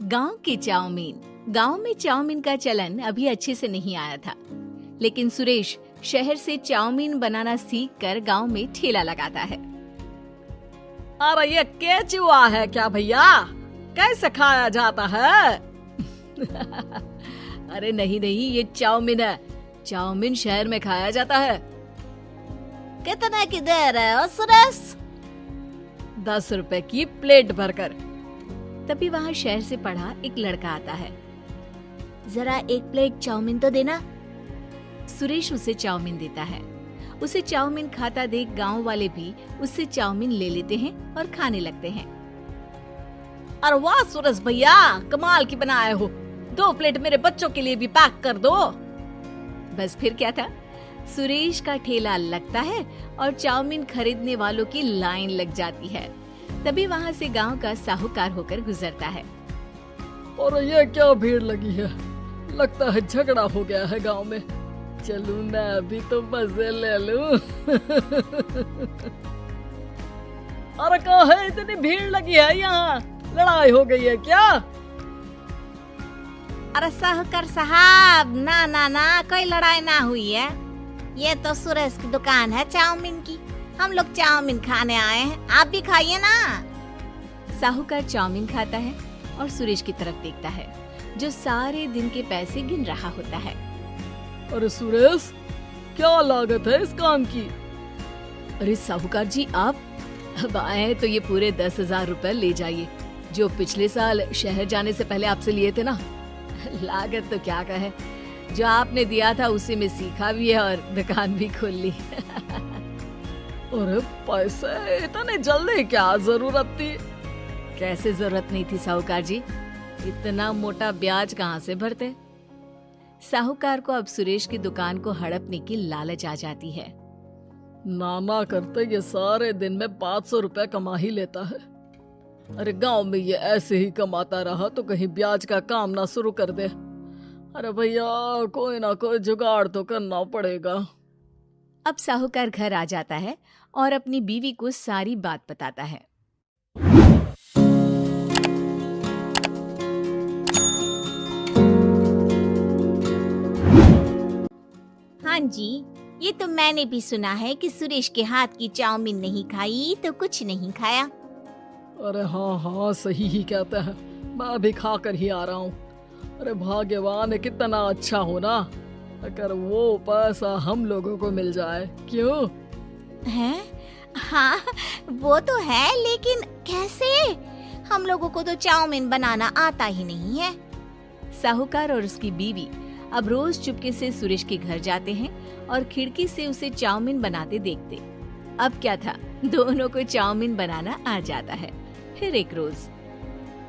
गांव की चाउमीन। गांव में चाउमीन का चलन अभी अच्छे से नहीं आया था, लेकिन सुरेश शहर से चाउमीन बनाना सीखकर गांव में ठेला लगाता है। अरे ये केचुआ है क्या भैया? कैसे खाया जाता है? अरे नहीं नहीं, ये चाउमीन है। चाउमीन शहर में खाया जाता है। कितने की दे रहे हो सुरेश? 10 रुपए की प्लेट भरकर। तभी वहाँ शहर से पढ़ा एक लड़का आता है। जरा एक प्लेट चाउमीन तो देना। सुरेश उसे चाउमीन देता है। उसे चाउमीन खाता देख गांव वाले भी उससे चाउमीन ले लेते हैं और खाने लगते हैं। अरे वाह सुरेश भैया, कमाल की बनाए हो। 2 प्लेट मेरे बच्चों के लिए भी पैक कर दो। बस फिर क्या था, सुरेश का ठेला लगता है और चाउमीन खरीदने वालों की लाइन लग जाती है। तभी वहाँ से गांव का साहूकार होकर गुजरता है। और ये क्या भीड़ लगी है? लगता है झगड़ा हो गया है गांव में। चलूं मैं अभी तो मजे ले लूं। अरे कहाँ है, इतनी भीड़ लगी है यहाँ? लड़ाई हो गई है क्या? अरे साहूकार साहब, ना ना ना, कोई लड़ाई ना हुई है। ये तो सुरेश की दुकान है चाउमीन की। हम लोग चाउमीन खाने आए हैं, आप भी खाइए ना। साहूकार चाउमीन खाता है और सुरेश की तरफ देखता है, जो सारे दिन के पैसे गिन रहा होता है। अरे सुरेश, क्या लागत है इस काम की? अरे साहूकार जी, आप अब आए तो ये पूरे 10,000 रुपए ले जाइए, जो पिछले साल शहर जाने से पहले आपसे लिए थे ना। लागत तो क्या कहे, जो आपने दिया था उसी में सीखा भी है और दुकान भी खोल ली। अरे पैसे इतने जल्दी क्या जरूरत थी? कैसे जरूरत नहीं थी साहूकार जी, इतना मोटा ब्याज कहाँ से भरते। साहूकार को अब सुरेश की दुकान को हड़पने की लालच आ जाती है। नाना करते ये सारे दिन में 500 रुपए कमा ही लेता है। अरे गांव में ये ऐसे ही कमाता रहा तो कहीं ब्याज का काम ना शुरू कर दे। अरे भैया, कोई ना कोई जुगाड़ तो करना पड़ेगा। अब साहूकार घर आ जाता है और अपनी बीवी को सारी बात बताता है। हाँ जी, ये तो मैंने भी सुना है कि सुरेश के हाथ की चाउमीन नहीं खाई तो कुछ नहीं खाया। अरे हाँ हाँ, सही ही कहते हैं। मैं भी खा कर ही आ रहा हूँ। अरे भाग्यवान है, कितना अच्छा हो ना अगर वो पैसा हम लोगों को मिल जाए। क्यों हैं? हाँ वो तो है, लेकिन कैसे? हम लोगों को तो चाउमीन बनाना आता ही नहीं है। साहूकार और उसकी बीवी अब रोज चुपके से सुरेश के घर जाते हैं और खिड़की से उसे चाउमीन बनाते देखते। अब क्या था, दोनों को चाउमीन बनाना आ जाता है। फिर एक रोज,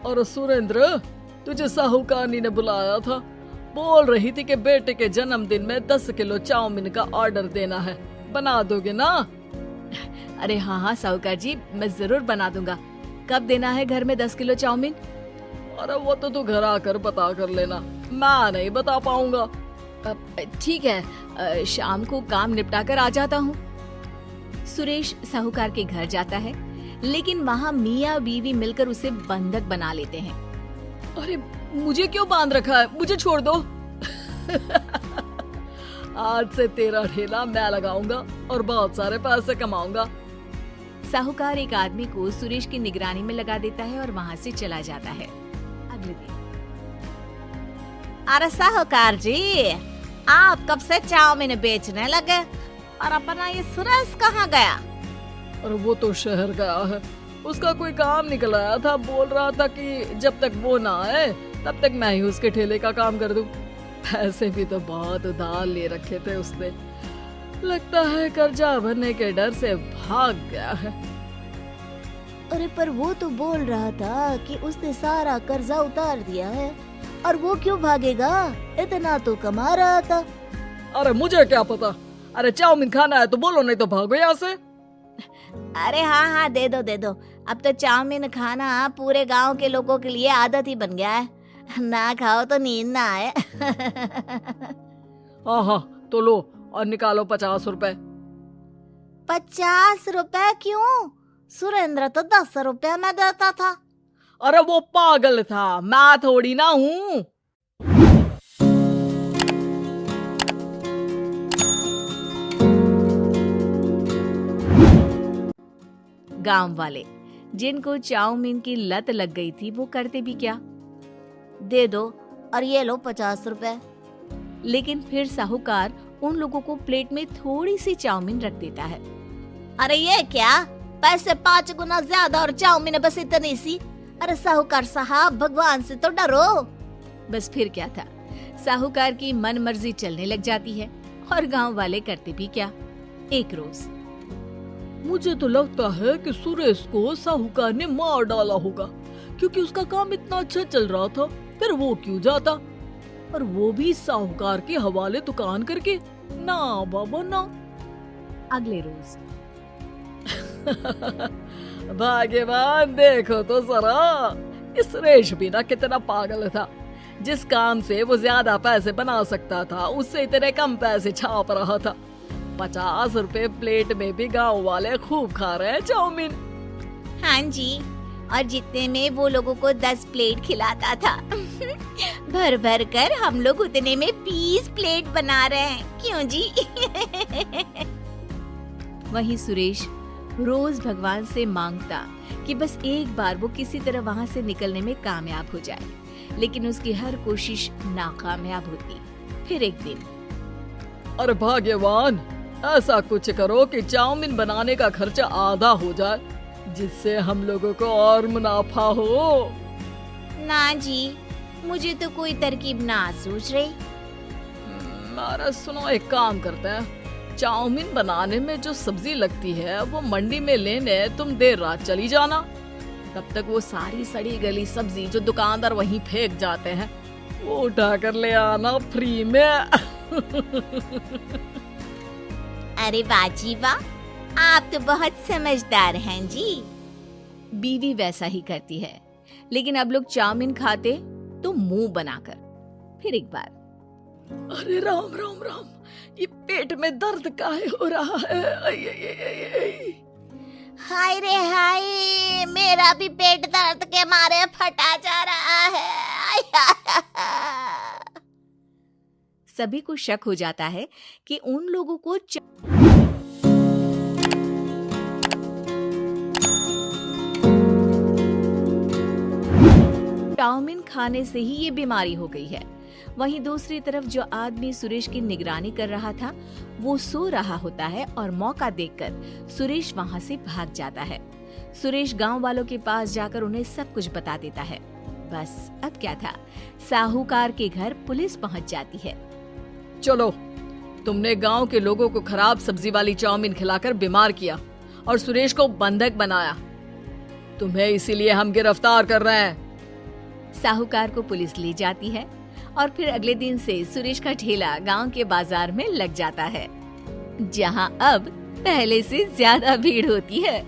और सुरेंद्र, तुझे साहूकारनी ने बुलाया था। बोल रही थी कि बेटे के जन्मदिन में 10 किलो चाउमीन का ऑर्डर देना है। बना दोगे ना? अरे हाँ हाँ साहूकार जी, मैं जरूर बना दूंगा। कब देना है घर में 10 किलो चाउमीन? अरे वो तो तू घर आकर बता कर लेना, मैं नहीं बता पाऊंगा। ठीक है, शाम को काम निपटा कर आ जाता हूँ। सुरेश साहूकार के घर जाता है, लेकिन वहाँ मियाँ बीवी मिलकर उसे बंधक बना लेते हैं। अरे मुझे क्यों बांध रखा है? मुझे छोड़ दो। आज से तेरा ठेला मैं लगाऊंगा और बहुत सारे पैसे कमाऊंगा। साहूकार एक आदमी को सुरेश की निगरानी में लगा देता है और वहाँ से चला जाता है। अगले दिन, अरे साहूकार जी, आप कब से चाउमीन बेचने लगे और अपना ये सुरेश कहाँ गया? और वो तो शहर गया है, उसका कोई काम निकल आया था। बोल रहा था कि जब तक वो ना आए तब तक मैं ही उसके ठेले का काम कर दूं। पैसे भी तो बहुत उधार ले रखे थे उसने। लगता है कर्जा भरने के डर से भाग गया है। अरे पर वो तो बोल रहा था कि उसने सारा कर्जा उतार दिया है। और वो क्यों भागेगा? इतना तो कमा रहा था। अरे मुझे क्या पता। अरे चाउमीन खाना है तो बोलो, नहीं तो भागो यहाँ से। अरे हाँ हाँ, दे दो दे दो। अब तो चाउमीन खाना पूरे गांव के लोगों के लिए आदत ही बन गया है। ना खाओ तो नींद ना आए। हाँ हाँ, तो लो और निकालो 50 रुपए। 50 रुपए क्यों? सुरेंद्र तो 10 रुपए में देता था। अरे वो पागल था, मैं थोड़ी ना हूँ। गांव वाले जिनको चाउमीन की लत लग गई थी वो करते भी क्या, दे दो और ये लो 50 रुपए। लेकिन फिर साहूकार उन लोगों को प्लेट में थोड़ी सी चाउमीन रख देता है। अरे ये क्या, पैसे 5 गुना ज्यादा और चाउमीन बस इतनी सी। अरे साहूकार साहब, भगवान से तो डरो। बस फिर क्या था, साहूकार की मन मर्जी चलने लग जाती है और गांव वाले करते भी क्या। एक रोज मुझे तो लगता है कि सुरेश को साहूकार ने मार डाला होगा, क्योंकि उसका काम इतना अच्छा चल रहा था, फिर वो क्यों जाता, और वो भी साहूकार के हवाले दुकान करके। ना बाबा ना। अगले रोज भाग्यवान, देखो तो जरा, इस सुरेश भी ना कितना पागल था। जिस काम से वो ज्यादा पैसे बना सकता था, उससे इतने कम पैसे छाप रहा था। 50 रुपए प्लेट में भी गांव वाले खूब खा रहे हैं चाउमीन। हाँ जी, और जितने में वो लोगों को 10 प्लेट खिलाता था भर भर कर हम लोग उतने में 20 प्लेट बना रहे हैं। क्यों जी? वहीं सुरेश रोज भगवान से मांगता कि बस एक बार वो किसी तरह वहाँ से निकलने में कामयाब हो जाए, लेकिन उसकी हर कोशिश नाकामयाब होती। फिर एक दिन, अरे भाग्यवान, ऐसा कुछ करो कि चाउमीन बनाने का खर्चा आधा हो जाए, जिससे हम लोगों को और मुनाफा हो। ना जी, मुझे तो कोई तरकीब ना सूझ रही। अरे सुनो, एक काम करते हैं, चाउमीन बनाने में जो सब्जी लगती है वो मंडी में लेने तुम देर रात चली जाना। तब तक वो सारी सड़ी गली सब्जी जो दुकानदार वहीं फेंक जाते हैं, वो उठा कर ले आना फ्री में। अरे वाह जी वाह, आप तो बहुत समझदार हैं जी। बीवी वैसा ही करती है, लेकिन अब लोग चाउमीन खाते तो मुंह बनाकर। फिर एक बार, अरे राम राम राम, ये पेट में दर्द काहे हो रहा है? आई, आई, आई, आई, आई। हाय रे हाय, मेरा भी पेट दर्द के मारे फटा जा रहा है। सभी को शक हो जाता है कि उन लोगों को चाउमीन खाने से ही ये बीमारी हो गई है। वहीं दूसरी तरफ जो आदमी सुरेश की निगरानी कर रहा था वो सो रहा होता है और मौका देखकर सुरेश वहां से भाग जाता है। सुरेश गांव वालों के पास जाकर उन्हें सब कुछ बता देता है। बस अब क्या था, साहूकार के घर पुलिस पहुंच जाती है। चलो, तुमने गांव के लोगों को खराब सब्जी वाली चाउमीन खिलाकर बीमार किया और सुरेश को बंधक बनाया। तुम्हें इसीलिए हम गिरफ्तार कर रहे हैं। साहूकार को पुलिस ले जाती है और फिर अगले दिन से सुरेश का ठेला गांव के बाजार में लग जाता है, जहां अब पहले से ज्यादा भीड़ होती है।